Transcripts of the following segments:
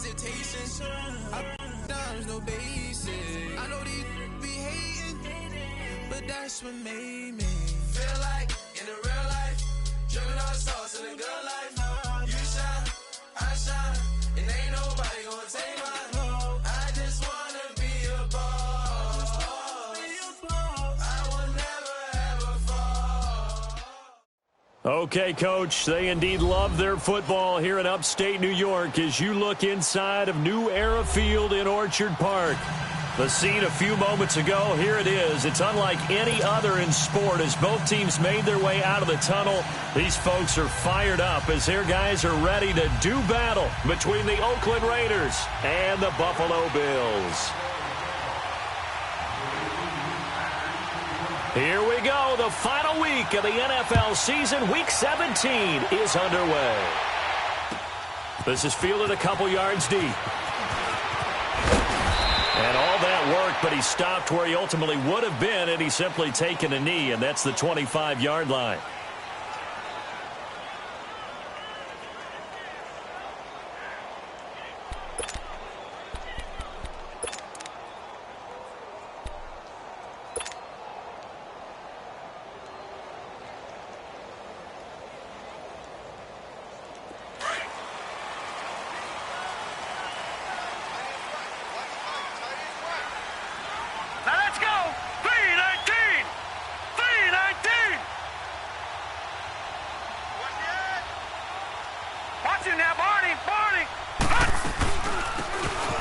hesitation. There's no basic. I know these be hating, but that's what made me feel like in the real life, dripping all the sauce in the good life. You shine, I shine, and ain't nobody gonna take mine. I just wanna be a boss. I will never ever fall. Okay, Coach, they indeed love their football here in upstate New York as you look inside of New Era Field in Orchard Park. The scene a few moments ago, here it is. It's unlike any other in sport as both teams made their way out of the tunnel. These folks are fired up as their guys are ready to do battle between the Oakland Raiders and the Buffalo Bills. Here we go. The final week of the NFL season. Week 17 is underway. This is fielded a couple yards deep. And all that work, but he stopped where he ultimately would have been had he simply taken a knee, and that's the 25-yard line.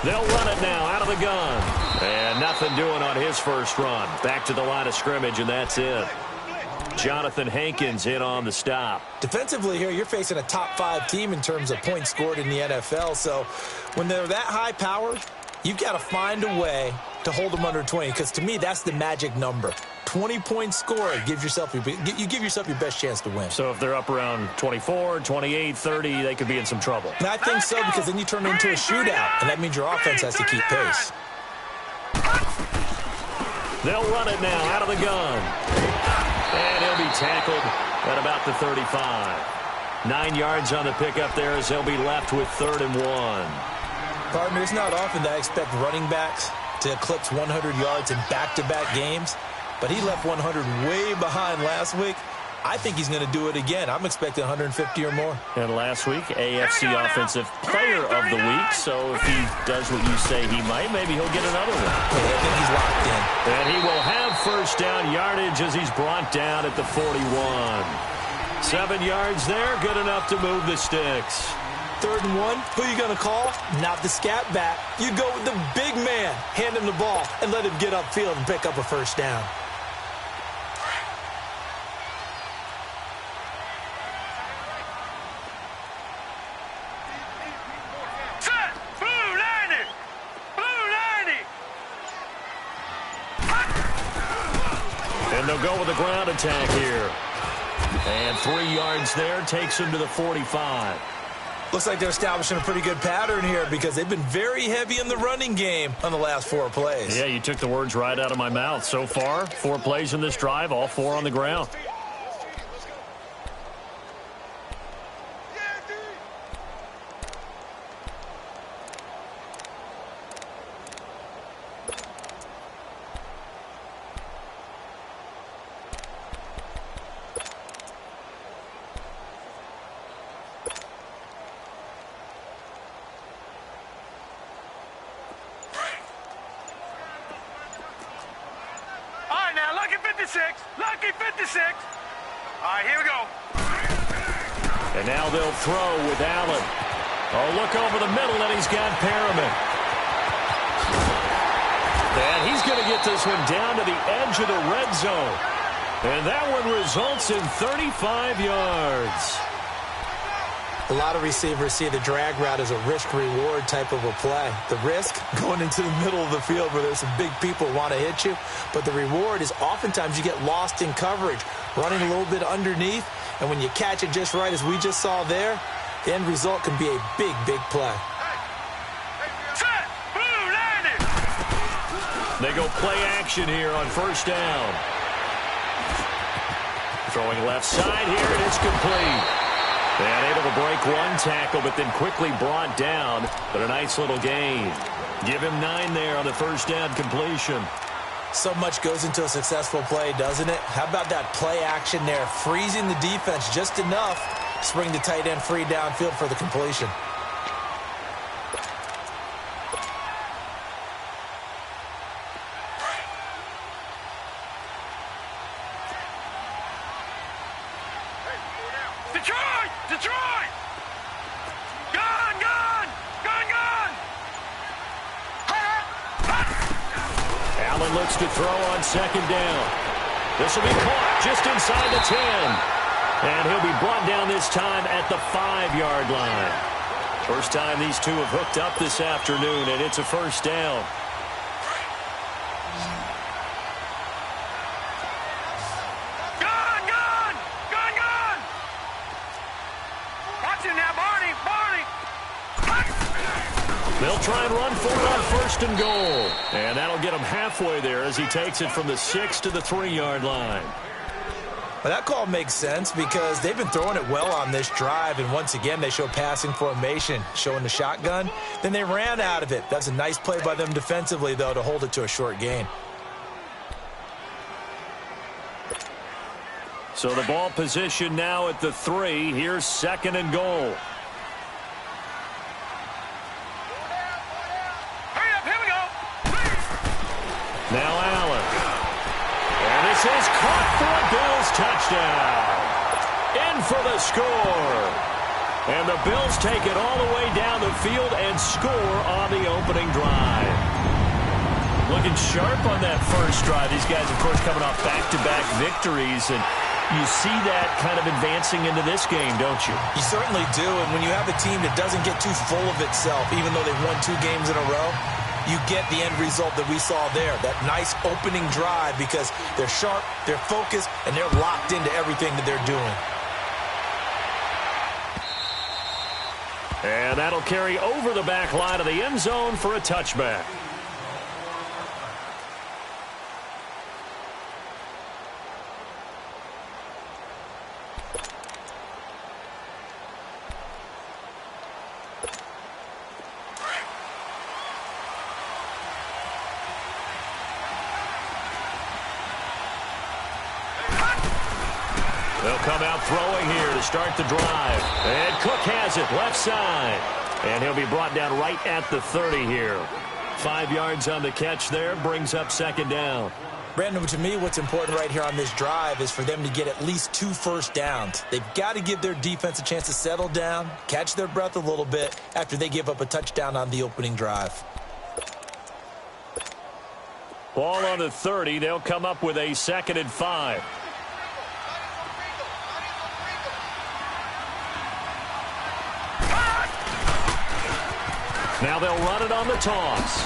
They'll run it now out of the gun. And nothing doing on his first run. Back to the line of scrimmage, and that's it. Jonathan Hankins in on the stop. Defensively here, you're facing a top-5 team in terms of points scored in the NFL. So when they're that high-powered, you've got to find a way to hold them under 20. Because to me, that's the magic number. 20-point score, you give yourself your best chance to win. So if they're up around 24, 28, 30, they could be in some trouble. And I think so, because then you turn it into a shootout, and that means your offense has to keep pace. They'll run it now out of the gun. And he'll be tackled at about the 35. 9 yards on the pickup there as they'll be left with 3rd and 1. Partner, it's not often that I expect running backs to eclipse 100 yards in back-to-back games. But he left 100 way behind last week. I think he's going to do it again. I'm expecting 150 or more. And last week, AFC Offensive Player of the Week. So if he does what you say he might, maybe he'll get another one. I think he's locked in. And he will have first down yardage as he's brought down at the 41. 7 yards there, good enough to move the sticks. 3rd and 1, who you going to call? Not the scat back. You go with the big man. Hand him the ball and let him get upfield and pick up a first down. And they'll go with a ground attack here. And 3 yards there takes him to the 45. Looks like they're establishing a pretty good pattern here because they've been very heavy in the running game on the last 4 plays. Yeah, you took the words right out of my mouth. So far, 4 plays in this drive, all 4 on the ground. Lucky 56. All right, here we go. And now they'll throw with Allen. Oh, look over the middle, and he's got Perriman. And he's going to get this one down to the edge of the red zone. And that one results in 35 yards. A lot of receivers see the drag route as a risk-reward type of a play. The risk, going into the middle of the field where there's some big people who want to hit you. But the reward is oftentimes you get lost in coverage, running a little bit underneath. And when you catch it just right, as we just saw there, the end result can be a big, big play. They go play action here on first down. Throwing left side here, and it's complete. And able to break one tackle, but then quickly brought down. But a nice little gain. Give him 9 there on the first down completion. So much goes into a successful play, doesn't it? How about that play action there? Freezing the defense just enough to bring the tight end free downfield for the completion. Detroit! Detroit! Gun! Gun! Gun! Gun! Allen looks to throw on second down. This will be caught just inside the 10. And he'll be brought down this time at the 5-yard line. First time these two have hooked up this afternoon, and it's a first down. Gun! Gun! Gun! Gun! Watch him now, Barney! Barney! They'll try and run for it on first and goal. And that'll get him halfway there as he takes it from the 6 to the 3-yard line. Well, that call makes sense because they've been throwing it well on this drive, and once again they show passing formation, showing the shotgun. Then they ran out of it. That's a nice play by them defensively, though, to hold it to a short gain. So the ball position now at the 3. Here's second and goal. Hurry up, here we go! Now Allen. And this is caught for a Bills touchdown. In for the score. And the Bills take it all the way down the field and score on the opening drive. Looking sharp on that first drive. These guys, of course, coming off back-to-back victories, and you see that kind of advancing into this game, don't you? You certainly do, and when you have a team that doesn't get too full of itself, even though they've won 2 games in a row, you get the end result that we saw there, that nice opening drive, because they're sharp, they're focused, and they're locked into everything that they're doing. And that'll carry over the back line of the end zone for a touchback. They'll come out throwing here to start the drive. And Cook has it left side. And he'll be brought down right at the 30 here. 5 yards on the catch there, brings up second down. Brandon, to me, what's important right here on this drive is for them to get at least 2 first downs. They've got to give their defense a chance to settle down, catch their breath a little bit after they give up a touchdown on the opening drive. Ball on the 30. They'll come up with a 2nd and 5. Now they'll run it on the toss.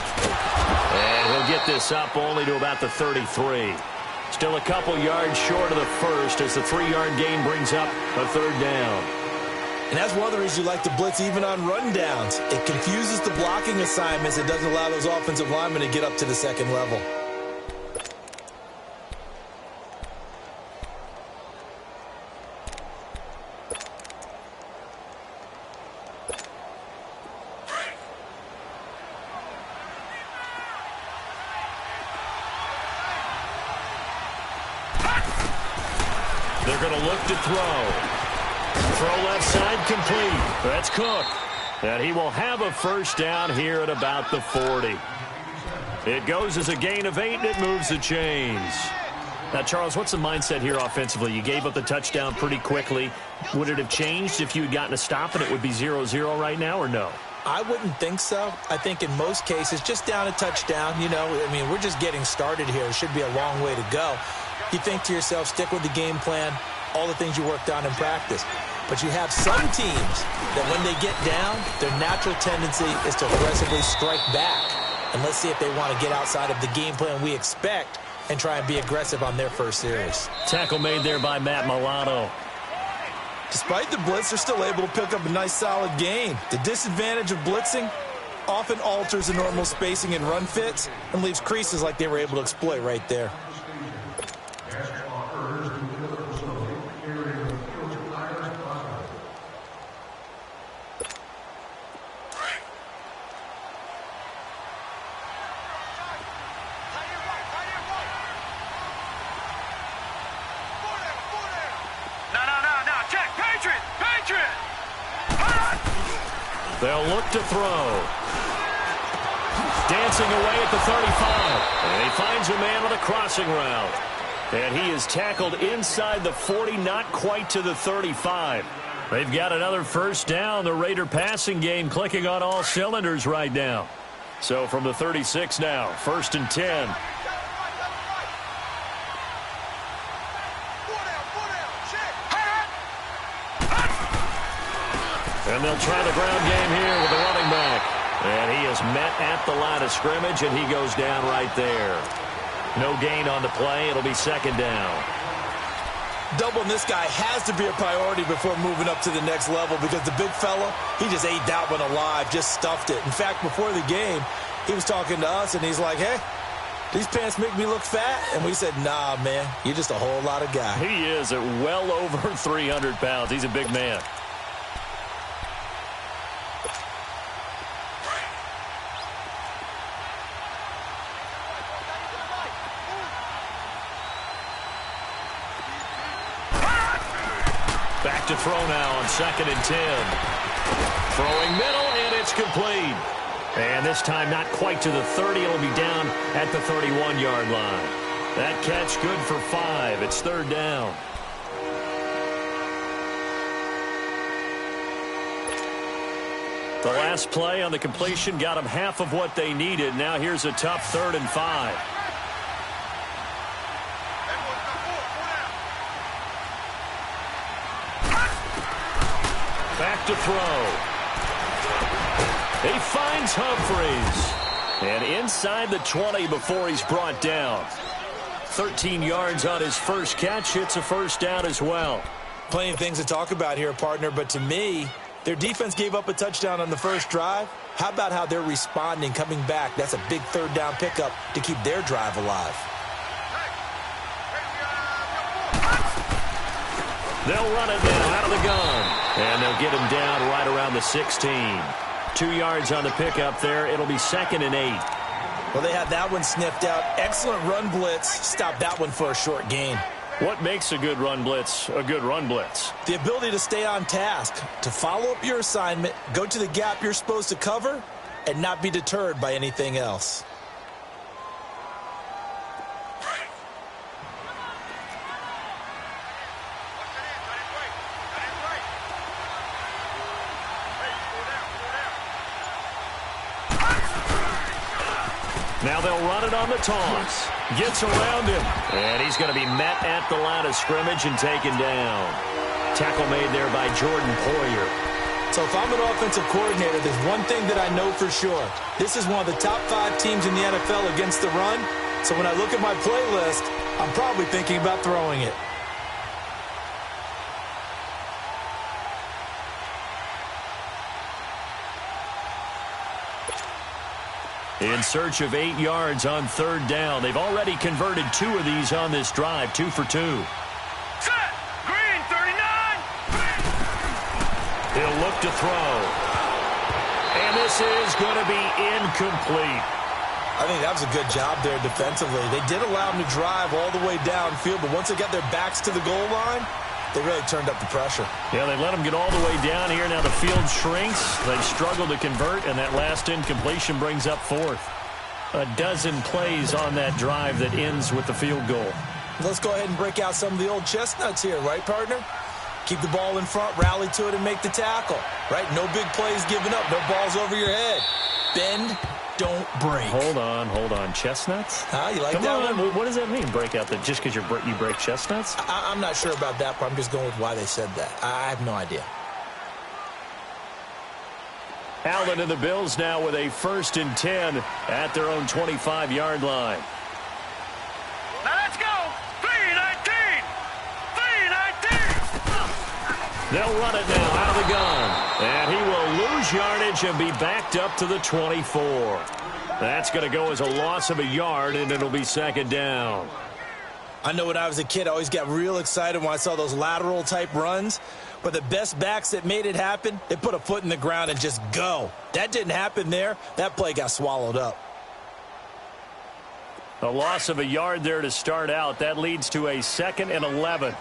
And he'll get this up only to about the 33. Still a couple yards short of the first as the 3-yard gain brings up a 3rd down. And that's one of the reasons you like to blitz even on rundowns. It confuses the blocking assignments. It doesn't allow those offensive linemen to get up to the 2nd level. They're going to look to throw. Throw left side complete. That's Cook. And he will have a first down here at about the 40. It goes as a gain of 8, and it moves the chains. Now, Charles, what's the mindset here offensively? You gave up the touchdown pretty quickly. Would it have changed if you had gotten a stop and it would be 0-0 right now, or no? I wouldn't think so. I think in most cases, just down a touchdown, you know, I mean, we're just getting started here. It should be a long way to go. You think to yourself, stick with the game plan, all the things you worked on in practice. But you have some teams that when they get down, their natural tendency is to aggressively strike back. And let's see if they want to get outside of the game plan we expect and try and be aggressive on their first series. Tackle made there by Matt Milano. Despite the blitz, they're still able to pick up a nice solid gain. The disadvantage of blitzing often alters the normal spacing and run fits and leaves creases like they were able to exploit right there. They'll look to throw. Dancing away at the 35. And he finds a man on the crossing route. And he is tackled inside the 40, not quite to the 35. They've got another first down. The Raider passing game clicking on all cylinders right now. So from the 36 now, 1st and 10. And they'll try the ground game here with the running back. And he is met at the line of scrimmage, and he goes down right there. No gain on the play. It'll be 2nd down. Doubling this guy has to be a priority before moving up to the next level because the big fella, he just ate that one alive, just stuffed it. In fact, before the game, he was talking to us, and he's like, hey, these pants make me look fat. And we said, nah, man, you're just a whole lot of guy. He is at well over 300 pounds. He's a big man. Back to throw now on 2nd and 10. Throwing middle, and it's complete. And this time not quite to the 30. It'll be down at the 31-yard line. That catch good for 5. It's 3rd down. The last play on the completion got them half of what they needed. Now here's a tough 3rd and 5. Back to throw. He finds Humphries. And inside the 20 before he's brought down. 13 yards on his first catch. It's a first down as well. Plenty of things to talk about here, partner, but to me, their defense gave up a touchdown on the first drive. How about how they're responding, coming back? That's a big 3rd down pickup to keep their drive alive. They'll run it now out of the gun. And they'll get him down right around the 16. 2 yards on the pickup there. It'll be 2nd and 8. Well, they had that one sniffed out. Excellent run blitz. Stopped that one for a short gain. What makes a good run blitz a good run blitz? The ability to stay on task, to follow up your assignment, go to the gap you're supposed to cover, and not be deterred by anything else. Now they'll run it on the toss. Gets around him. And he's going to be met at the line of scrimmage and taken down. Tackle made there by Jordan Poyer. So if I'm an offensive coordinator, there's one thing that I know for sure. This is one of the top 5 teams in the NFL against the run. So when I look at my playlist, I'm probably thinking about throwing it. In search of 8 yards on 3rd down. They've already converted 2 of these on this drive, 2 for 2. Set! Green, 39! He'll look to throw. And this is going to be incomplete. I think that was a good job there defensively. They did allow them to drive all the way downfield, but once they got their backs to the goal line, they really turned up the pressure. Yeah, they let them get all the way down here. Now the field shrinks. They've struggled to convert, and that last incompletion brings up 4th. A dozen plays on that drive that ends with the field goal. Let's go ahead and break out some of the old chestnuts here, right, partner? Keep the ball in front, rally to it, and make the tackle, right? No big plays given up, no balls over your head. Bend, don't break. Hold on. Chestnuts? Huh? You like Come that on. one? What does that mean, break out? That just because you break chestnuts? I'm not sure about that, but I'm just going with why they said that. I have no idea. Allen and the Bills now with a 1st and 10 at their own 25-yard line. Now let's go! 3-19! 3-19! They'll run it now out of the gun. And he will lose yardage and be backed up to the 24. That's going to go as a loss of a yard, and it'll be 2nd down. I know when I was a kid, I always got real excited when I saw those lateral-type runs. But the best backs that made it happen, they put a foot in the ground and just go. That didn't happen there. That play got swallowed up. A loss of a yard there to start out. That leads to a 2nd and 11.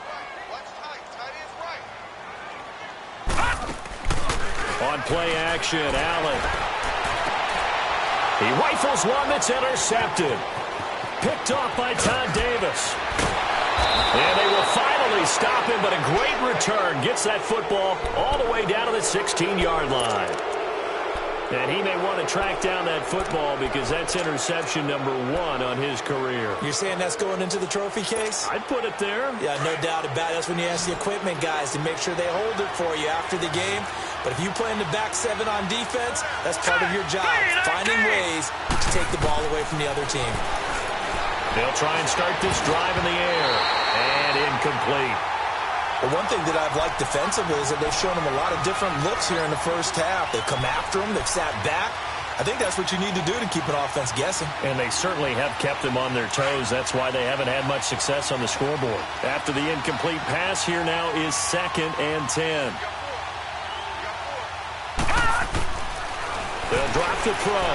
On play action, Allen. He rifles one that's intercepted. Picked off by Todd Davis. And they will finally stop him, but a great return. Gets that football all the way down to the 16-yard line. And he may want to track down that football because that's interception number 1 on his career. You're saying that's going into the trophy case? I'd put it there. Yeah, no doubt about it. That's when you ask the equipment guys to make sure they hold it for you after the game. But if you play in the back 7 on defense, that's part of your job, finding ways to take the ball away from the other team. They'll try and start this drive in the air. And incomplete. Well, one thing that I've liked defensively is that they've shown them a lot of different looks here in the first half. They've come after them. They've sat back. I think that's what you need to do to keep an offense guessing. And they certainly have kept them on their toes. That's why they haven't had much success on the scoreboard. After the incomplete pass, here now is 2nd and 10. They'll drop the throw.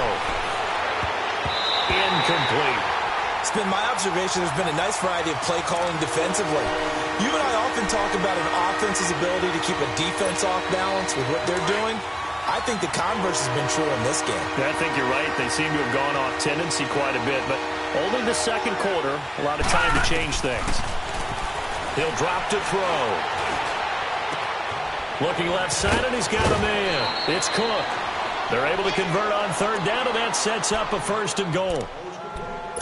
Incomplete. It's been my observation there's been a nice variety of play calling defensively. You and I often talk about an offense's ability to keep a defense off balance with what they're doing. I think the converse has been true in this game. Yeah, I think you're right. They seem to have gone off tendency quite a bit, but only the second quarter, a lot of time to change things. He'll drop to throw. Looking left side, and he's got a man. It's Cook. They're able to convert on 3rd down, and that sets up a 1st and goal.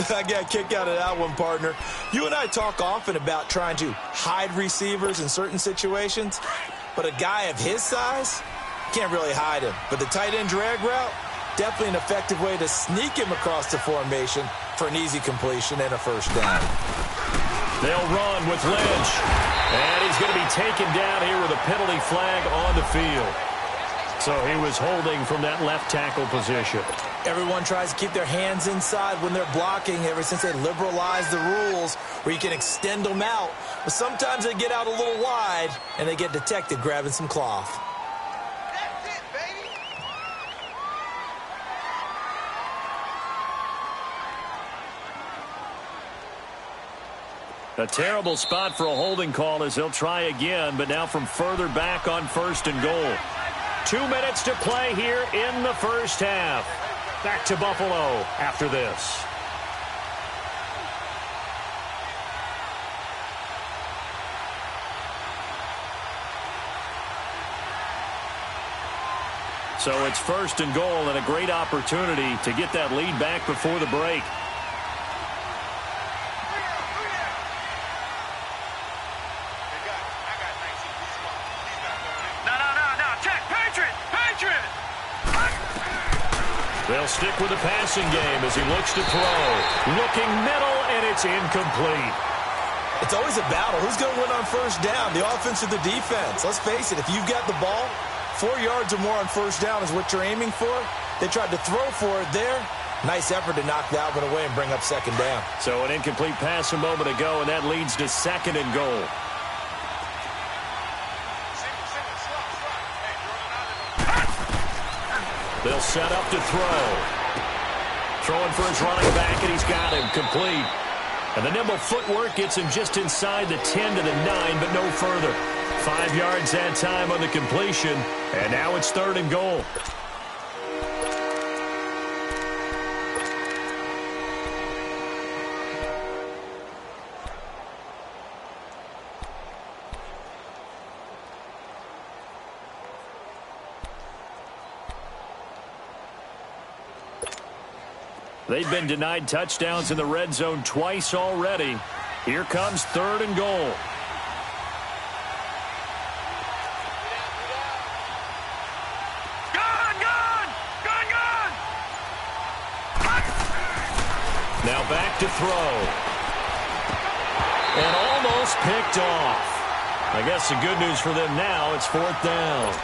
I got a kick out of that one, partner. You and I talk often about trying to hide receivers in certain situations, but a guy of his size can't really hide him. But the tight end drag route, definitely an effective way to sneak him across the formation for an easy completion and a 1st down. They'll run with Lynch, and he's going to be taken down here with a penalty flag on the field. So he was holding from that left tackle position. Everyone tries to keep their hands inside when they're blocking ever since they liberalized the rules where you can extend them out. But sometimes they get out a little wide, and they get detected grabbing some cloth. That's it, baby. A terrible spot for a holding call as they'll try again, but now from further back on 1st and goal. 2 minutes to play here in the first half. Back to Buffalo after this. So it's 1st and goal and a great opportunity to get that lead back before the break. They'll stick with the passing game as he looks to throw. Looking middle, and it's incomplete. It's always a battle. Who's going to win on 1st down, the offense or the defense? Let's face it, if you've got the ball, 4 yards or more on 1st down is what you're aiming for. They tried to throw for it there. Nice effort to knock that one away and bring up 2nd down. So an incomplete pass a moment ago, and that leads to 2nd and goal. They'll set up to throw. Throwing for his running back, and he's got him complete. And the nimble footwork gets him just inside the 10 to the 9, but no further. 5 yards that time on the completion, and now it's 3rd and goal. They've been denied touchdowns in the red zone twice already. Here comes 3rd and goal. Now back to throw. And almost picked off. I guess the good news for them now, it's 4th down.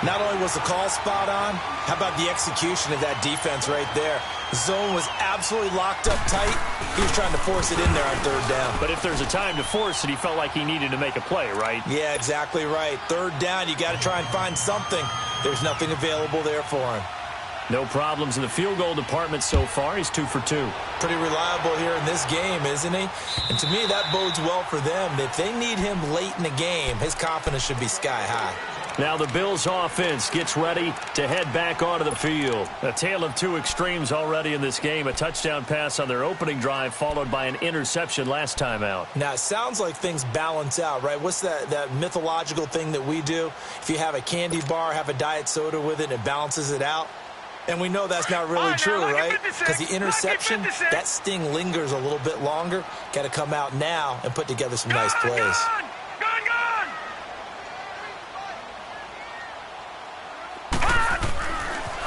Not only was the call spot on, how about the execution of that defense right there? The zone was absolutely locked up tight. He was trying to force it in there on 3rd down. But if there's a time to force it, he felt like he needed to make a play, right? Yeah, exactly right. 3rd down, you got to try and find something. There's nothing available there for him. No problems in the field goal department so far. He's 2 for 2. Pretty reliable here in this game, isn't he? And to me, that bodes well for them. If they need him late in the game, his confidence should be sky high. Now the Bills offense gets ready to head back onto the field. A tale of two extremes already in this game. A touchdown pass on their opening drive followed by an interception last time out. Now, it sounds like things balance out, right? What's that mythological thing that we do? If you have a candy bar, have a diet soda with it, and it balances it out. And we know that's not really true, right? Because the interception, that sting lingers a little bit longer. Got to come out now and put together some nice plays.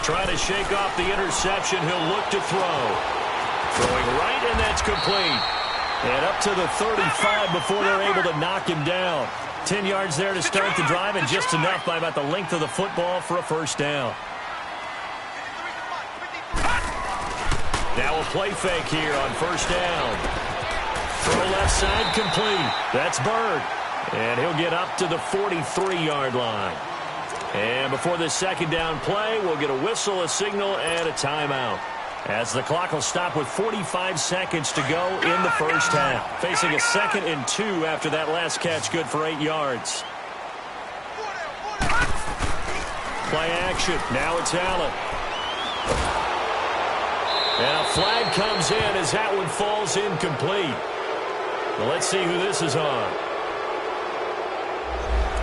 Trying to shake off the interception. He'll look to throw. Throwing right, and that's complete. And up to the 35 before they're able to knock him down. 10 yards there to start the drive, and just enough by about the length of the football for a first down. Now a play fake here on first down. Throw left side complete. That's Bird. And he'll get up to the 43-yard line. And before this second down play, we'll get a whistle, a signal, and a timeout. As the clock will stop with 45 seconds to go in the first half. Facing a 2nd and 2 after that last catch, good for 8 yards. Play action. Now it's Allen. And a flag comes in as that one falls incomplete. Well, let's see who this is on.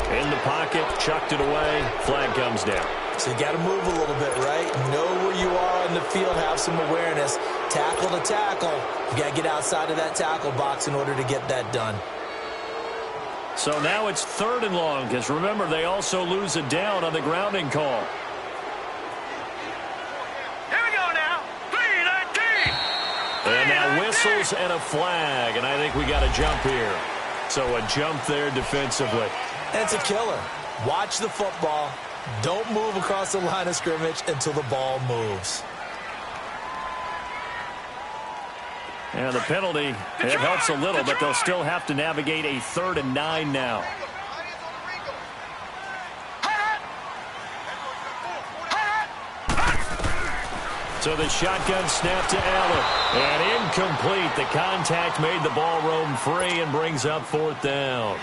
In the pocket, chucked it away, flag comes down. So you got to move a little bit, right? Know where you are on the field, have some awareness. Tackle to tackle. You got to get outside of that tackle box in order to get that done. So now it's 3rd and long, because remember, they also lose a down on the grounding call. Here we go now. 3-19. And now whistles and a flag, and I think we got a jump here. So a jump there defensively. It's a killer. Watch the football. Don't move across the line of scrimmage until the ball moves. And the penalty, it helps a little, but they'll still have to navigate a 3rd and 9 now. So the shotgun snap to Allen. And incomplete. The contact made the ball roam free and brings up 4th down.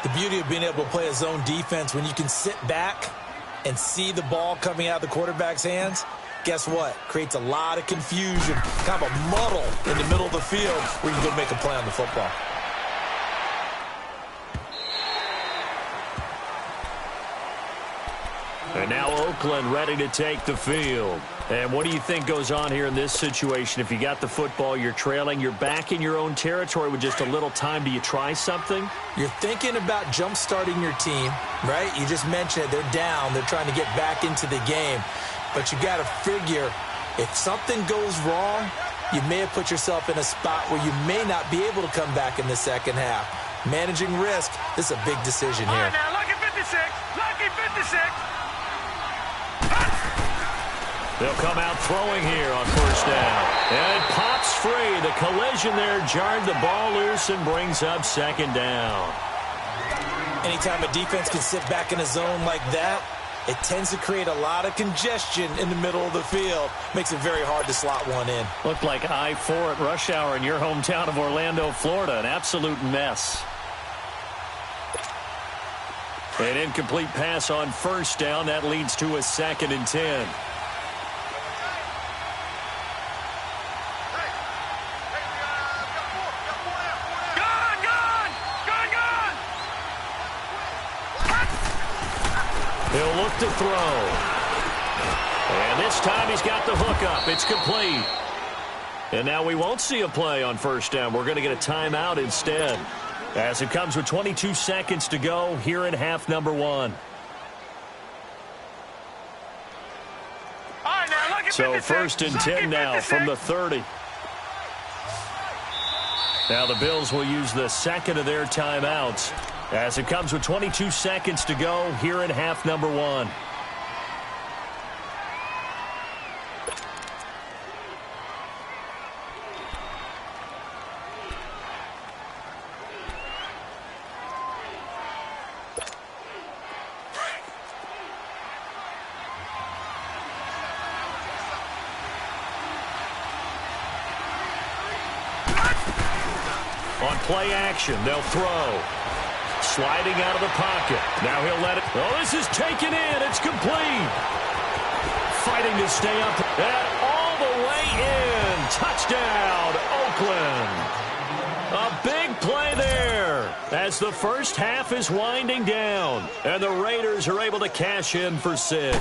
The beauty of being able to play a zone defense when you can sit back and see the ball coming out of the quarterback's hands, guess what? Creates a lot of confusion, kind of a muddle in the middle of the field where you can go make a play on the football. And now Oakland ready to take the field. And what do you think goes on here in this situation? If you got the football, you're trailing, you're back in your own territory with just a little time. Do you try something? You're thinking about jump-starting your team, right? You just mentioned it. They're down. They're trying to get back into the game. But you got to figure if something goes wrong, you may have put yourself in a spot where you may not be able to come back in the second half. Managing risk, this is a big decision here. All right, now, lucky 56. Lucky 56. They'll come out throwing here on first down. And it pops free. The collision there jarred the ball loose and brings up 2nd down. Anytime a defense can sit back in a zone like that, it tends to create a lot of congestion in the middle of the field. Makes it very hard to slot one in. Looked like I-4 at rush hour in your hometown of Orlando, Florida. An absolute mess. An incomplete pass on first down. That leads to a 2nd and 10. He'll look to throw. And this time he's got the hook up. It's complete. And now we won't see a play on first down. We're going to get a timeout instead. As it comes with 22 seconds to go here in half number 1. All right, now, lucky So 56. 1st and 10 now from the 30. Now the Bills will use the 2nd of their timeouts. As it comes with 22 seconds to go here in half number 1. On play action, they'll throw. sliding out of the pocket. Now he'll let it. Oh, this is taken in. It's complete. Fighting to stay up. And all the way in. Touchdown, Oakland. A big play there as the first half is winding down. And the Raiders are able to cash in for 6.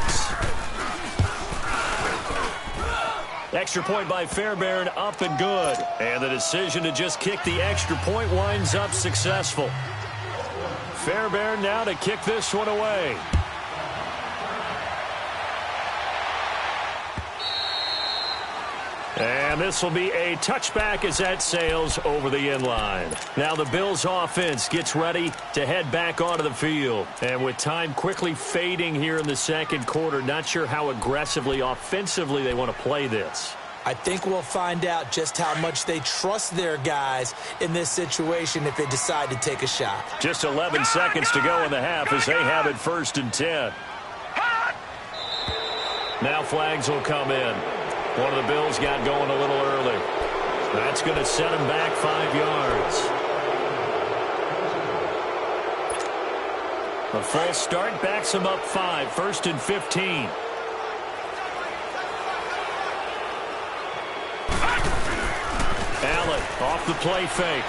Extra point by Fairbairn, up and good. And the decision to just kick the extra point winds up successful. Fairbairn now to kick this one away. And this will be a touchback as that sails over the end line. Now the Bills offense gets ready to head back onto the field. And with time quickly fading here in the second quarter, not sure how aggressively, offensively they want to play this. I think we'll find out just how much they trust their guys in this situation if they decide to take a shot. Just 11 seconds to go in the half as they have it 1st and 10. Now flags will come in. One of the Bills got going a little early. That's going to set him back 5 yards. A false start backs him up 5. 1st and 15. Allen off the play fake.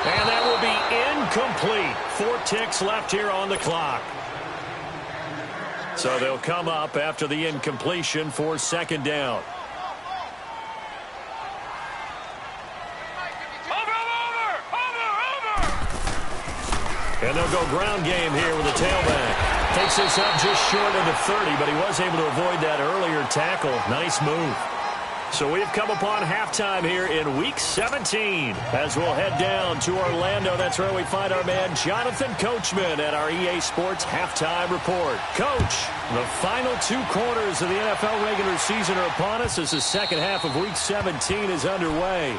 And that will be incomplete. 4 ticks left here on the clock. So they'll come up after the incompletion for 2nd down. And they'll go ground game here with a tailback. Takes this up just short of the 30, but he was able to avoid that earlier tackle. Nice move. So we have come upon halftime here in Week 17 as we'll head down to Orlando. That's where we find our man Jonathan Coachman at our EA Sports Halftime Report. Coach, the final 2 quarters of the NFL regular season are upon us as the second half of Week 17 is underway.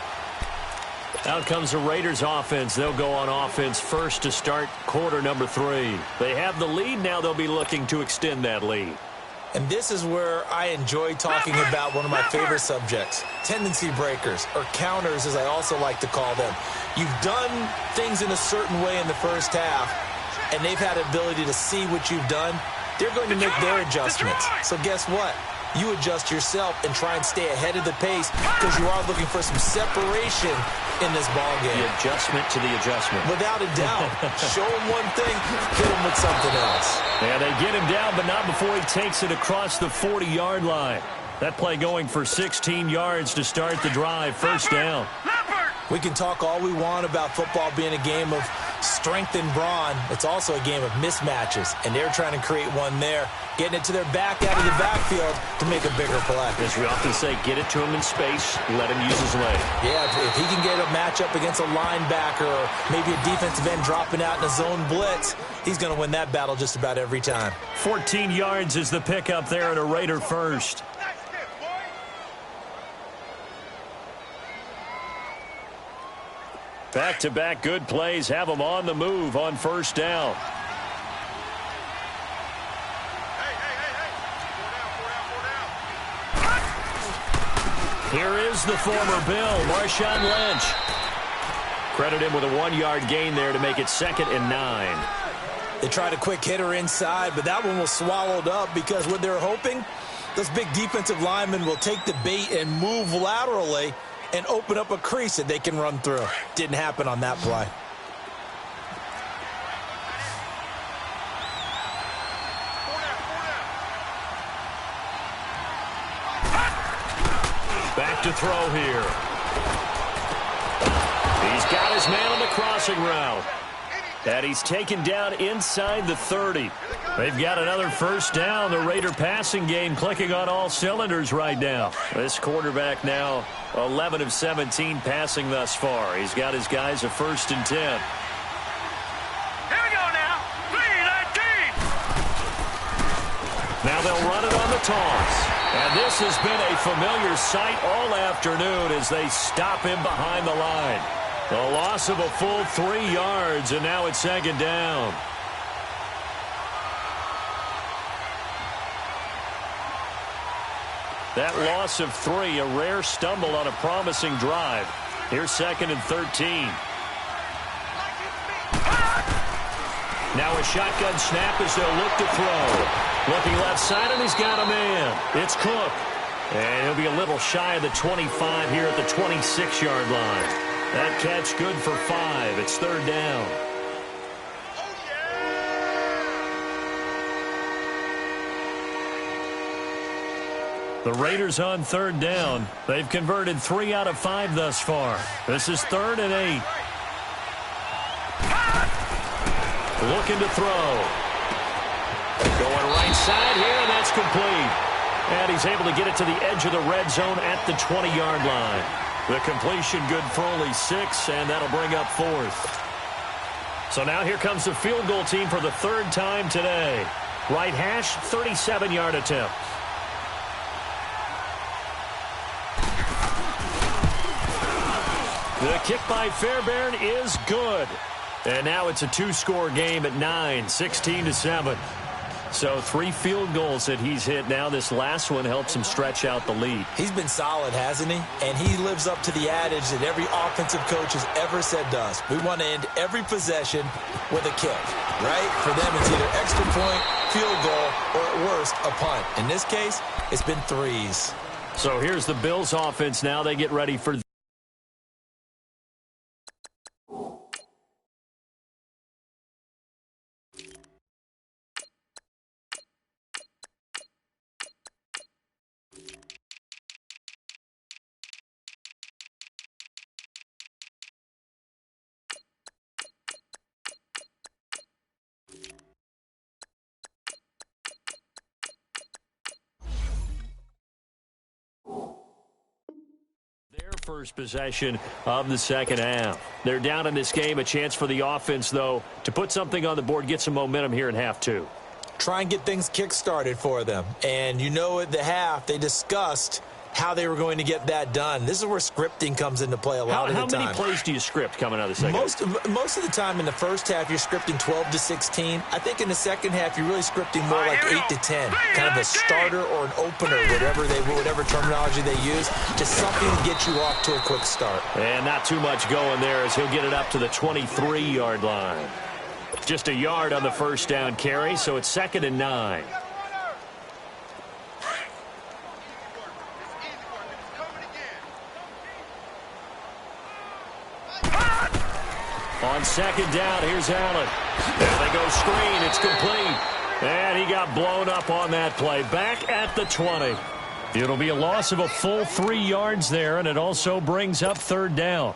Out comes the Raiders offense. They'll go on offense first to start quarter number 3. They have the lead. Now they'll be looking to extend that lead. And this is where I enjoy talking about one of my favorite subjects, tendency breakers, or counters as I also like to call them. You've done things in a certain way in the first half, and they've had the ability to see what you've done. They're going to make their adjustments. So guess what? You adjust yourself and try and stay ahead of the pace because you are looking for some separation in this ball game. The adjustment to the adjustment. Without a doubt. Show him one thing, hit him with something else. And they get him down, but not before he takes it across the 40-yard line. That play going for 16 yards to start the drive. 1st down. We can talk all we want about football being a game of strength and brawn. It's also a game of mismatches, and they're trying to create one there, getting it to their back out of the backfield to make a bigger play. As we often say, get it to him in space, let him use his leg. Yeah, if he can get a matchup against a linebacker or maybe a defensive end dropping out in a zone blitz, he's going to win that battle just about every time. 14 yards is the pickup there and a Raider first. Back-to-back good plays have them on the move on 1st down. Here is the former Bill, Marshawn Lynch. Credit him with a 1-yard gain there to make it 2nd and 9. They tried a quick hitter inside, but that one was swallowed up because what they're hoping, those big defensive linemen will take the bait and move laterally and open up a crease that they can run through. Didn't happen on that play. Back to throw here. He's got his man on the crossing route. And he's taken down inside the 30. They've got another 1st down. The Raider passing game clicking on all cylinders right now. This quarterback now 11 of 17 passing thus far. He's got his guys a 1st and 10. Here we go now. 3-19. Now they'll run it on the toss. And this has been a familiar sight all afternoon as they stop him behind the line. A loss of a full 3 yards, and now it's 2nd down. That loss of 3, a rare stumble on a promising drive. Here's 2nd and 13. Now a shotgun snap as they'll look to throw. Looking left side, and he's got a man. It's Cook. And he'll be a little shy of the 25 here at the 26-yard line. That catch good for 5. It's 3rd down. The Raiders on 3rd down. They've converted 3 out of 5 thus far. This is 3rd and 8. Looking to throw. Going right side here, and that's complete. And he's able to get it to the edge of the red zone at the 20-yard line. The completion good for only 6, and that'll bring up 4th. So now here comes the field goal team for the 3rd time today. Right hash, 37-yard attempt. The kick by Fairbairn is good. And now it's a 2-score game at 9, 16-7. So 3 field goals that he's hit now. This last one helps him stretch out the lead. He's been solid, hasn't he? And he lives up to the adage that every offensive coach has ever said to us. We want to end every possession with a kick, right? For them, it's either extra point, field goal, or at worst, a punt. In this case, it's been 3s. So here's the Bills offense now. They get ready for first possession of the 2nd half. They're down in this game. A chance for the offense, though, to put something on the board, get some momentum here in half 2. Try and get things kick-started for them. And you know at the half, they discussed how they were going to get that done. This is where scripting comes into play a lot of the time. How many plays do you script coming out of the second? Most of the time in the first half, you're scripting 12 to 16. I think in the second half, you're really scripting more like 8 to 10. Kind of a starter or an opener, whatever terminology they use, just something to get you off to a quick start. And not too much going there as he'll get it up to the 23-yard line. Just a yard on the first down carry, so it's 2nd and 9. On 2nd down, here's Allen. There they go, screen. It's complete. And he got blown up on that play. Back at the 20. It'll be a loss of a full 3 yards there, and it also brings up 3rd down.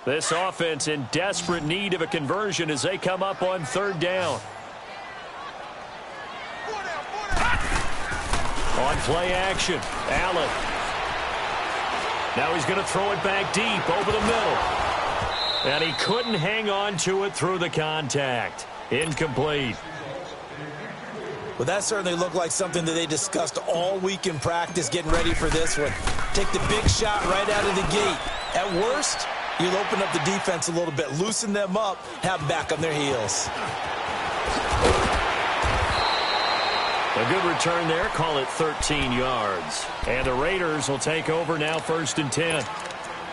This offense in desperate need of a conversion as they come up on 3rd down. On play action, Allen. Now he's going to throw it back deep over the middle. And he couldn't hang on to it through the contact. Incomplete. Well, that certainly looked like something that they discussed all week in practice getting ready for this one. Take the big shot right out of the gate. At worst, you'll open up the defense a little bit, loosen them up, have them back on their heels. A good return there. Call it 13 yards. And the Raiders will take over now 1st and 10.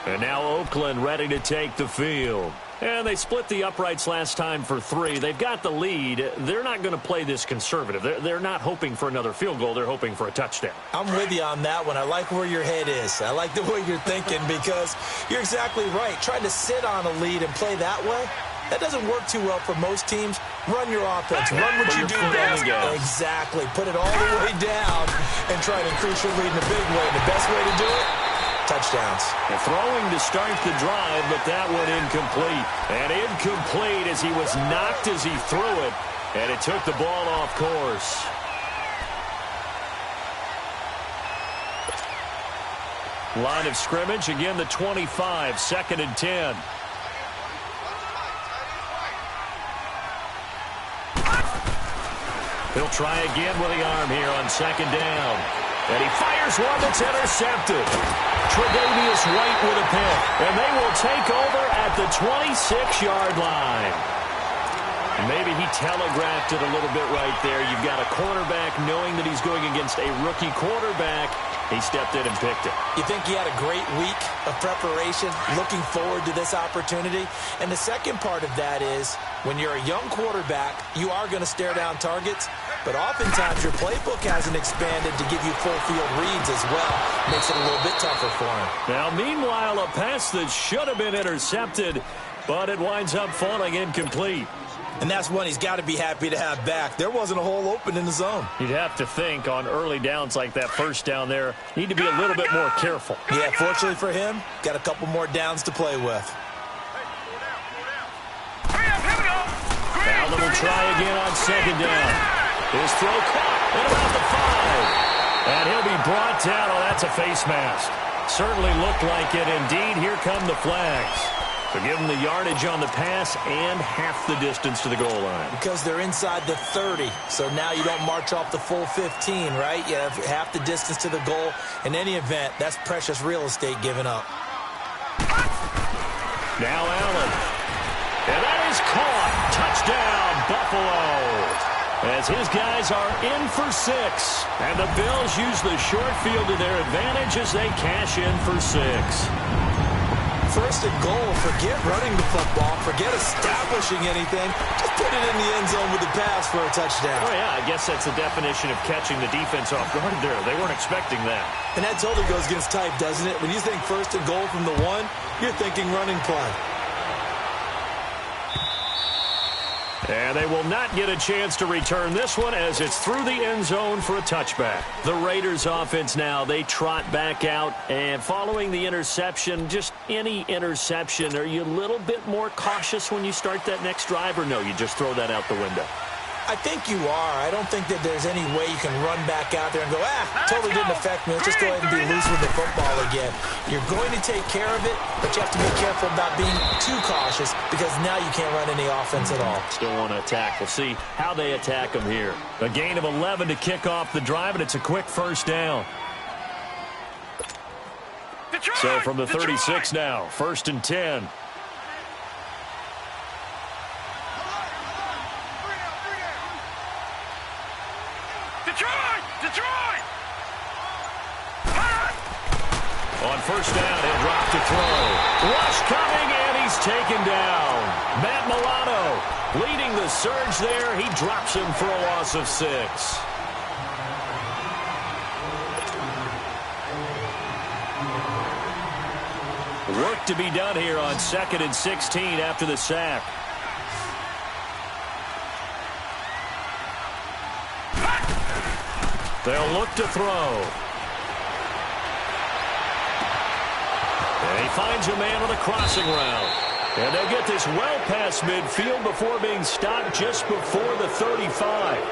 And now Oakland ready to take the field. And they split the uprights last time for 3. They've got the lead. They're not going to play this conservative. They're not hoping for another field goal. They're hoping for a touchdown. I'm with you on that one. I like where your head is. I like the way you're thinking because you're exactly right. Trying to sit on a lead and play that way, that doesn't work too well for most teams. Run your offense. Run what you do best. Exactly. Put it all the way down and try to increase your lead in a big way. The best way to do it, touchdowns. The throwing to start the drive, but that one incomplete. And incomplete as he was knocked as he threw it. And it took the ball off course. Line of scrimmage, again the 25, 2nd and 10. He'll try again with the arm here on 2nd down. And he fires one that's intercepted. Tre'Davious White with a pick. And they will take over at the 26-yard line. Maybe he telegraphed it a little bit right there. You've got a cornerback knowing that he's going against a rookie quarterback. He stepped in and picked it. You think he had a great week of preparation, looking forward to this opportunity? And the second part of that is, when you're a young quarterback, you are going to stare down targets, but oftentimes your playbook hasn't expanded to give you full field reads as well. Makes it a little bit tougher for him. Now, meanwhile, a pass that should have been intercepted, but it winds up falling incomplete. And that's one he's got to be happy to have back. There wasn't a hole open in the zone. You'd have to think on early downs like that first down there, need to be a little bit more careful. Yeah, fortunately for him, got a couple more downs to play with. Allen will try again on second down. His throw caught at about the 5. And he'll be brought down. Oh, that's a face mask. Certainly looked like it. Indeed, here come the flags. So give them the yardage on the pass and half the distance to the goal line. Because they're inside the 30, so now you don't march off the full 15, right? You have half the distance to the goal. In any event, that's precious real estate given up. Now Allen. And that is caught. Touchdown, Buffalo. As his guys are in for 6. And the Bills use the short field to their advantage as they cash in for 6. First and goal, forget running the football, forget establishing anything. Just put it in the end zone with the pass for a touchdown. Oh, yeah, I guess that's the definition of catching the defense off guard there. They weren't expecting that. And that totally goes against type, doesn't it? When you think first and goal from the 1, you're thinking running play. And they will not get a chance to return this one as it's through the end zone for a touchback. The Raiders offense now, they trot back out. And following the interception, just any interception, are you a little bit more cautious when you start that next drive, or no, you just throw that out the window? I think you are. I don't think that there's any way you can run back out there and go, totally didn't affect me. Let's just go ahead and be loose with the football again. You're going to take care of it, but you have to be careful about being too cautious because now you can't run any offense at all. Still want to attack. We'll see how they attack them here. A gain of 11 to kick off the drive, and it's a quick first down. So from the 36 now, 1st and 10. Detroit! On first down, he'll drop to throw. Rush coming, and he's taken down. Matt Milano leading the surge there. He drops him for a loss of 6. Work to be done here on 2nd and 16 after the sack. They'll look to throw. And he finds a man on a crossing route. And they'll get this well past midfield before being stopped just before the 35.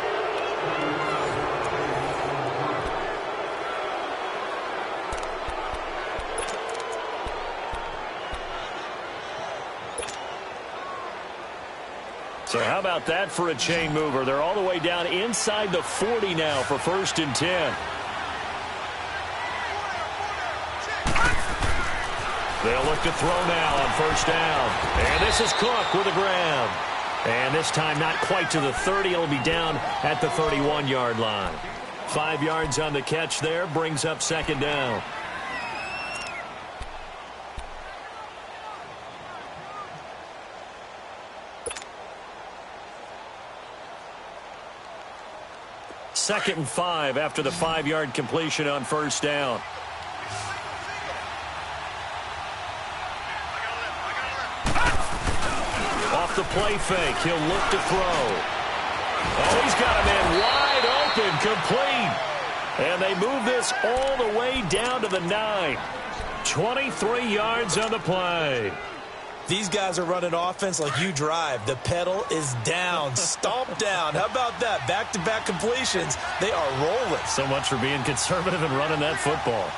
So how about that for a chain mover? They're all the way down inside the 40 now for 1st and 10. They'll look to throw now on 1st down. And this is Cook with a grab. And this time not quite to the 30. It'll be down at the 31-yard line. 5 yards on the catch there. Brings up 2nd down. Second and 5 after the 5-yard completion on 1st down. Off the play fake, he'll look to throw. Oh, he's got a man wide open, complete. And they move this all the way down to the 9. 23 yards on the play. These guys are running offense like you drive. The pedal is down, stomp down. How about that? Back-to-back completions. They are rolling. So much for being conservative and running that football.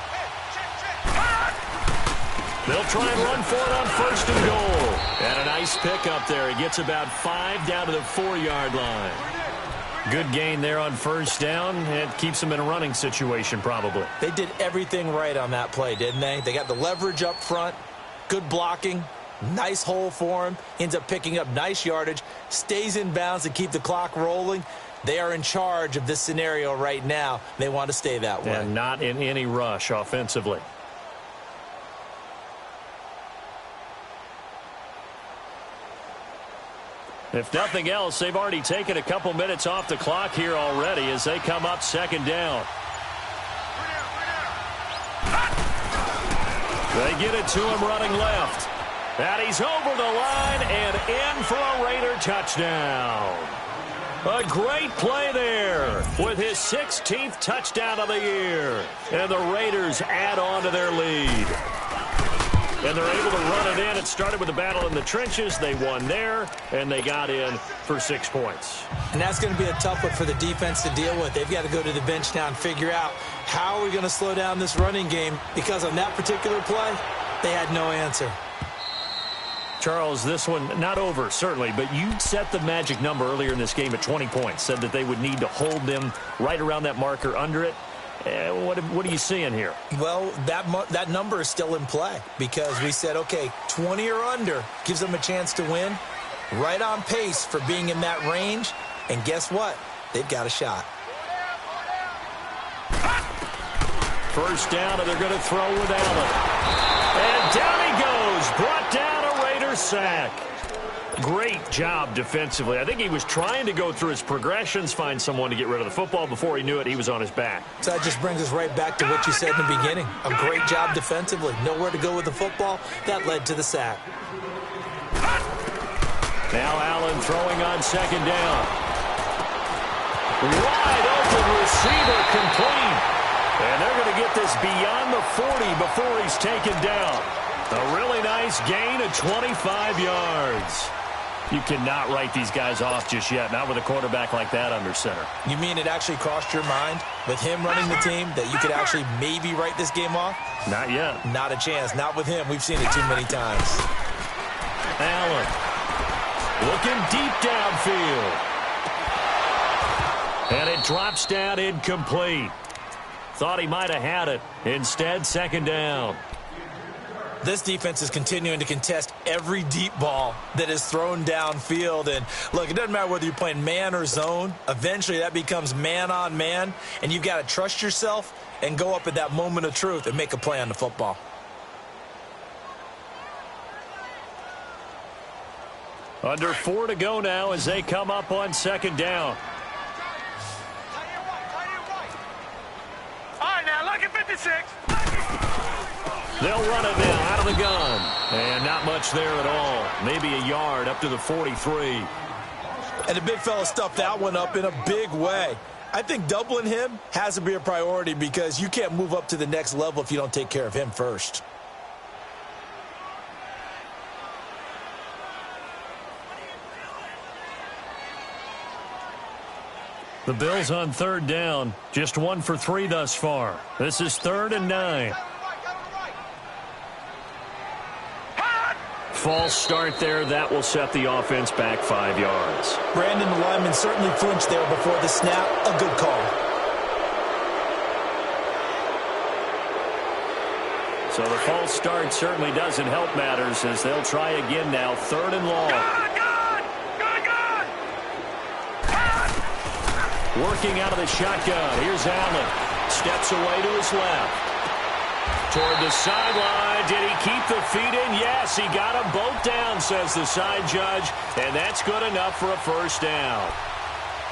They'll try and run for it on 1st and goal. And a nice pick up there. He gets about 5 down to the 4-yard line. Good gain there on first down. It keeps them in a running situation probably. They did everything right on that play, didn't they? They got the leverage up front, good blocking, nice hole for him, ends up picking up nice yardage, stays in bounds to keep the clock rolling. They are in charge of this scenario right now. They want to stay that way. And not in any rush offensively. If nothing else, they've already taken a couple minutes off the clock here already as they come up second down. They get it to him running left. And he's over the line and in for a Raider touchdown. A great play there with his 16th touchdown of the year. And the Raiders add on to their lead. And they're able to run it in. It started with a battle in the trenches. They won there, and they got in for 6 points. And that's going to be a tough one for the defense to deal with. They've got to go to the bench now and figure out how are we going to slow down this running game, because on that particular play, they had no answer. Charles, this one not over, certainly, but you set the magic number earlier in this game at 20 points, said that they would need to hold them right around that marker under it. What are you seeing here? Well, that number is still in play because we said, okay, 20 or under gives them a chance to win. Right on pace for being in that range. And guess what? They've got a shot. First down, and they're going to throw with Allen. And down he goes. Brought down a Raider sack. Great job defensively. I think he was trying to go through his progressions, find someone to get rid of the football. Before he knew it, he was on his back. So that just brings us right back to what you said in the beginning. A great job defensively. Nowhere to go with the football. That led to the sack. Now Allen throwing on second down. Wide open receiver complete. And they're going to get this beyond the 40 before he's taken down. A really nice gain of 25 yards. You cannot write these guys off just yet, not with a quarterback like that under center. You mean it actually crossed your mind with him running the team that you could actually maybe write this game off? Not yet. Not a chance. Not with him. We've seen it too many times. Allen looking deep downfield. And it drops down incomplete. Thought he might have had it. Instead, second down. This defense is continuing to contest every deep ball that is thrown downfield. And, look, it doesn't matter whether you're playing man or zone. Eventually, that becomes man on man. And you've got to trust yourself and go up at that moment of truth and make a play on the football. Under 4 to go now as they come up on second down. All right, now, look at 56. They'll run it now out of the gun. And not much there at all. Maybe a yard up to the 43. And the big fella stuffed that one up in a big way. I think doubling him has to be a priority because you can't move up to the next level if you don't take care of him first. The Bills on third down. Just 1 for 3 thus far. This is 3rd and 9. False start there. That will set the offense back 5 yards. Brandon, the lineman, certainly flinched there before the snap. A good call. So the false start certainly doesn't help matters as they'll try again now. 3rd and long. Working out of the shotgun. Here's Allen. Steps away to his left. Toward the sideline. Did he keep the feet in? Yes, he got them both down, says the side judge. And that's good enough for a first down.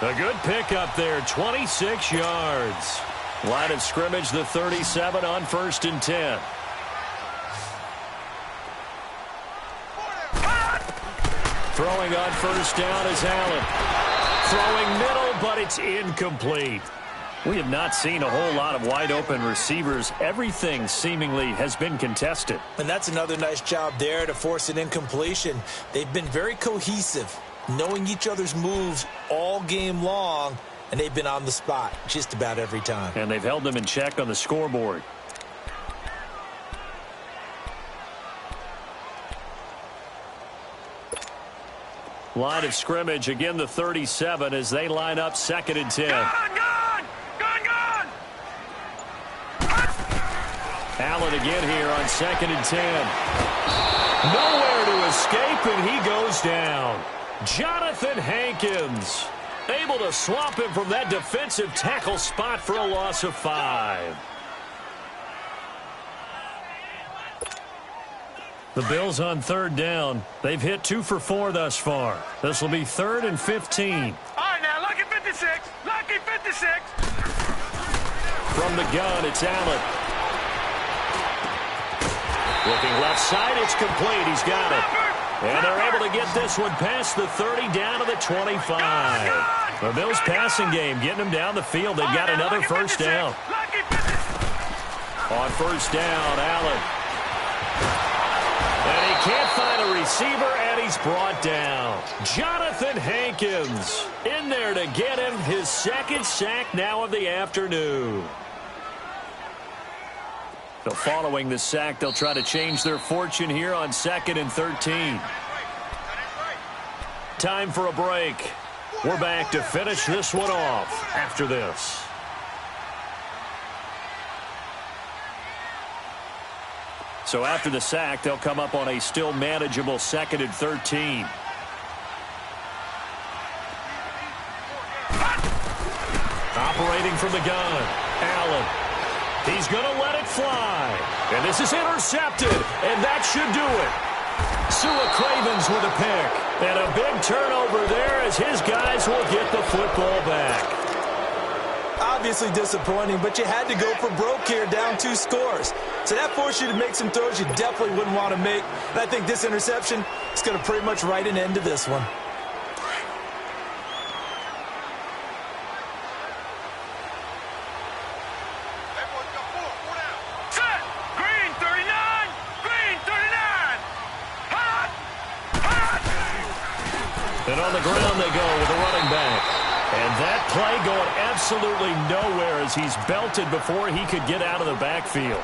A good pickup there. 26 yards. Line of scrimmage, the 37 on 1st and 10. Throwing on first down is Allen. Throwing middle, but it's incomplete. We have not seen a whole lot of wide-open receivers. Everything seemingly has been contested. And that's another nice job there to force an incompletion. They've been very cohesive, knowing each other's moves all game long, and they've been on the spot just about every time. And they've held them in check on the scoreboard. Line of scrimmage, again the 37 as they line up 2nd and 10. Gone! Allen again here on 2nd and 10. Nowhere to escape, and he goes down. Jonathan Hankins able to swamp him from that defensive tackle spot for a loss of 5. The Bills on 3rd down. They've hit 2 for 4 thus far. This will be 3rd and 15. All right, now, lucky 56. Lucky 56. From the gun, it's Allen. Looking left side, it's complete. He's got it. And they're able to get this one past the 30 down to the 25. The Bills passing game getting them down the field. They've got another first down. On first down, Allen. And he can't find a receiver, and he's brought down. Jonathan Hankins in there to get him his 2nd sack now of the afternoon. So following the sack, they'll try to change their fortune here on 2nd and 13. Time for a break. We're back to finish this one off after this. So after the sack, they'll come up on a still manageable 2nd and 13. Operating from the gun, Allen. He's going to let it fly. And this is intercepted, and that should do it. Sua Cravens with a pick. And a big turnover there as his guys will get the football back. Obviously disappointing, but you had to go for broke here, down 2 scores. So that forced you to make some throws you definitely wouldn't want to make. And I think this interception is going to pretty much write an end to this one. And on the ground they go with a running back. And that play going absolutely nowhere as he's belted before he could get out of the backfield.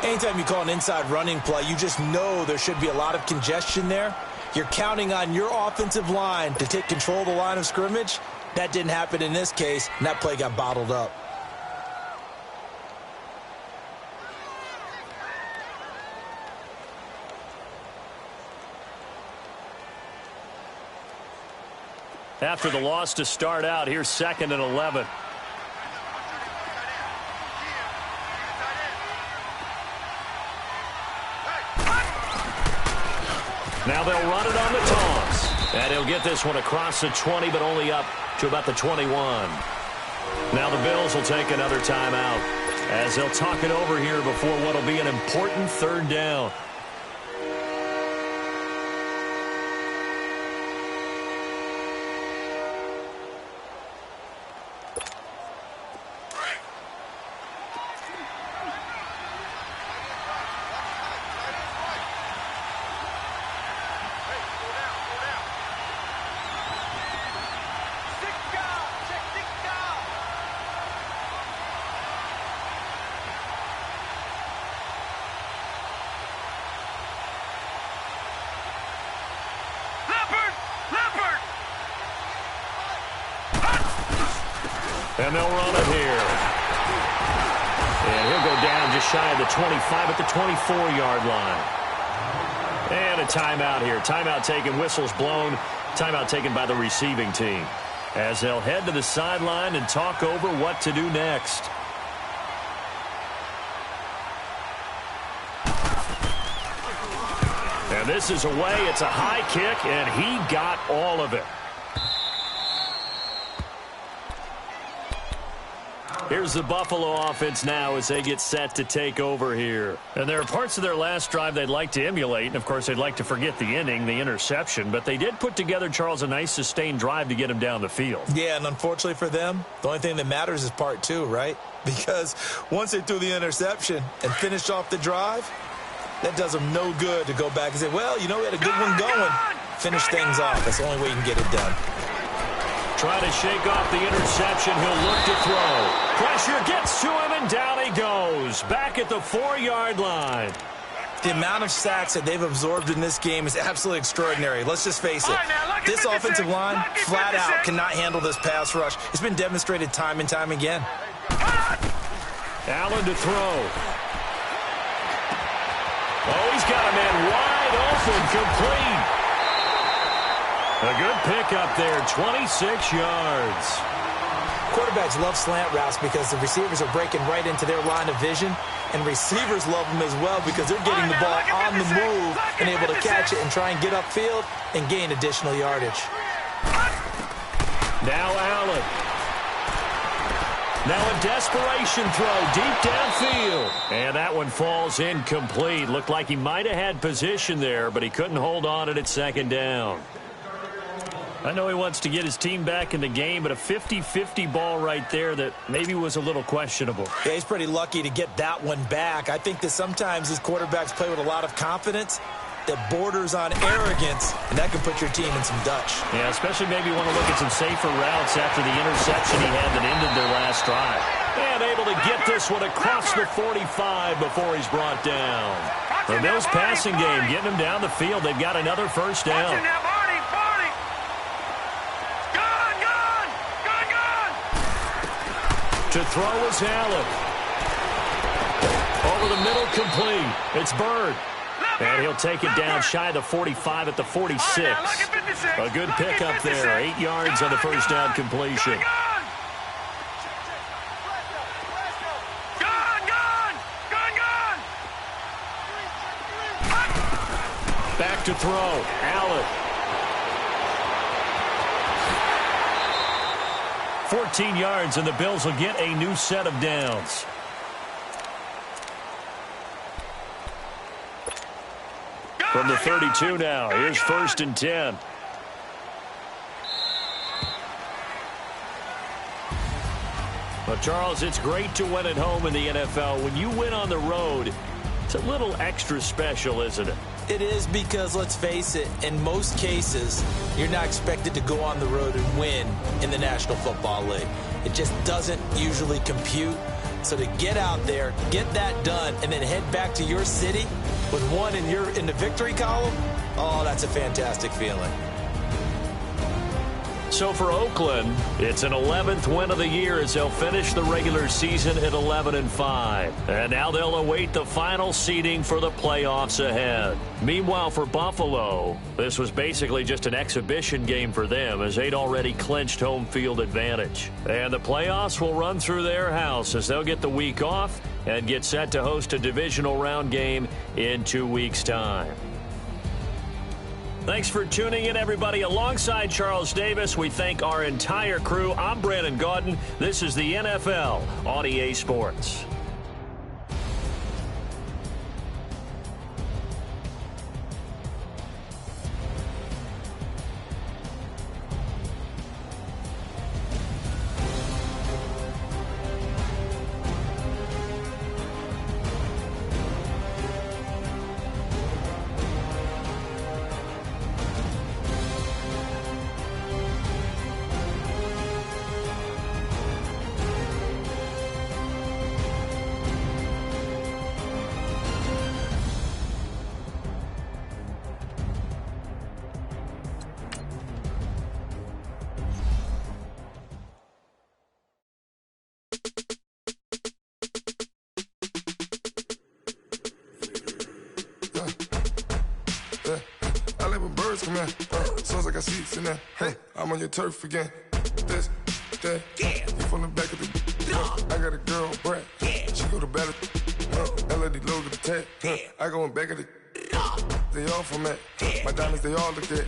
Anytime you call an inside running play, you just know there should be a lot of congestion there. You're counting on your offensive line to take control of the line of scrimmage. That didn't happen in this case, and that play got bottled up. After the loss to start out, here's 2nd and 11. Now they'll run it on the toss. And he'll get this one across the 20, but only up to about the 21. Now the Bills will take another timeout as they'll talk it over here before what will be an important 3rd down. And they'll run it here. And he'll go down just shy of the 25 at the 24-yard line. And a timeout here. Timeout taken, whistles blown. Timeout taken by the receiving team. As they'll head to the sideline and talk over what to do next. And this is away. It's a high kick, and he got all of it. Here's the Buffalo offense now as they get set to take over here. And there are parts of their last drive they'd like to emulate. And, of course, they'd like to forget the inning, the interception. But they did put together, Charles, a nice sustained drive to get him down the field. Yeah, and unfortunately for them, the only thing that matters is part 2, right? Because once they threw the interception and finished off the drive, that does them no good to go back and say, well, you know, we had a good one going. Finish things off. That's the only way you can get it done. Trying to shake off the interception. He'll look to throw. Pressure gets to him, and down he goes. Back at the 4-yard line. The amount of sacks that they've absorbed in this game is absolutely extraordinary. Let's just face it. This offensive line, flat out, cannot handle this pass rush. It's been demonstrated time and time again. Allen to throw. Oh, he's got a man wide open, complete. A good pickup there, 26 yards. Quarterbacks love slant routes because the receivers are breaking right into their line of vision, and receivers love them as well because they're getting the ball on the move and able to catch it and try and get upfield and gain additional yardage. Now Allen. Now a desperation throw deep downfield. And that one falls incomplete. Looked like he might have had position there, but he couldn't hold on at second down. I know he wants to get his team back in the game, but a 50-50 ball right there that maybe was a little questionable. Yeah, he's pretty lucky to get that one back. I think that sometimes these quarterbacks play with a lot of confidence that borders on arrogance, and that can put your team in some Dutch. Yeah, especially maybe you want to look at some safer routes after the interception he had that ended their last drive. And able to get this one across the 45 before he's brought down. The Bills passing game getting them down the field. They've got another first down. To throw is Allen. Over the middle, complete. It's Bird. And he'll take it down shy of the 45 at the 46. A good pickup there. 8 yards on the first down completion. Back to throw. Allen. 14 yards, and the Bills will get a new set of downs. From the 32 now, here's 1st and 10. Well, Charles, it's great to win at home in the NFL. When you win on the road, it's a little extra special, isn't it? It is because, let's face it, in most cases, you're not expected to go on the road and win in the National Football League. It just doesn't usually compute. So to get out there, get that done, and then head back to your city with one in the victory column, oh, that's a fantastic feeling. So for Oakland, it's an 11th win of the year as they'll finish the regular season at 11-5. And now they'll await the final seeding for the playoffs ahead. Meanwhile, for Buffalo, this was basically just an exhibition game for them as they'd already clinched home field advantage. And the playoffs will run through their house as they'll get the week off and get set to host a divisional round game in 2 weeks' time. Thanks for tuning in, everybody. Alongside Charles Davis, we thank our entire crew. I'm Brandon Gaudin. This is the NFL on EA Sports. Sounds like I see it in there. Hey, I'm on your turf again. This, that, yeah. You from the back of the. I got a girl, Brad. Yeah. She go to battle. LED logo the tag. Yeah. I go in back of the. They all from that. Yeah. My diamonds, they all look at.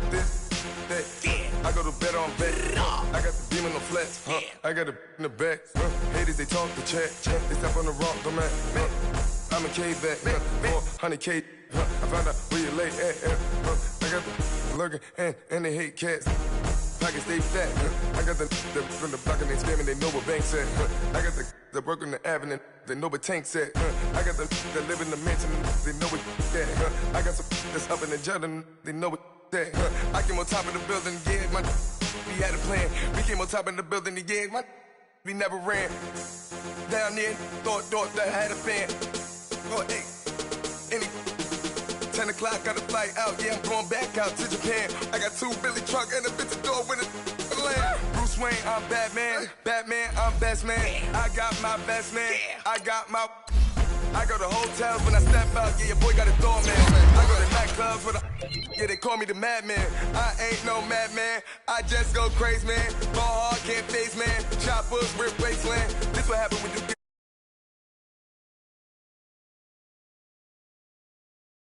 This, that. Yeah. I go to bet on bet. I got the demon on flats. I got it in the back. Haters, they talk the chat. They step on the rock, the man. I'm a K-back. 400K. I found out where you lay at. I got the lurking and they hate cats. Pockets stay fat. I got the from the block and they scamming, they know what banks at. I got the work on the avenue, they know what tanks at. I got the live in the mansion, they know what that. I got some that's up in the jungle, they know what that. I came on top of the building, yeah, my we had a plan. We came on top of the building, yeah, my we never ran. Down there, thought that had a fan. Oh, hey, any 10 o'clock, got a flight out. Yeah, I'm going back out to Japan. I got 2 Billy truck and a bitch door with a land. Bruce Wayne, I'm Batman. Batman, I'm best man. I got my best man. I got my... I go to hotels when I step out, yeah, your boy got a doorman. I go to nightclubs with yeah, they call me the madman. I ain't no madman, I just go crazy, man. Ball hard, can't face, man. Choppers, rip wasteland. This what happen when you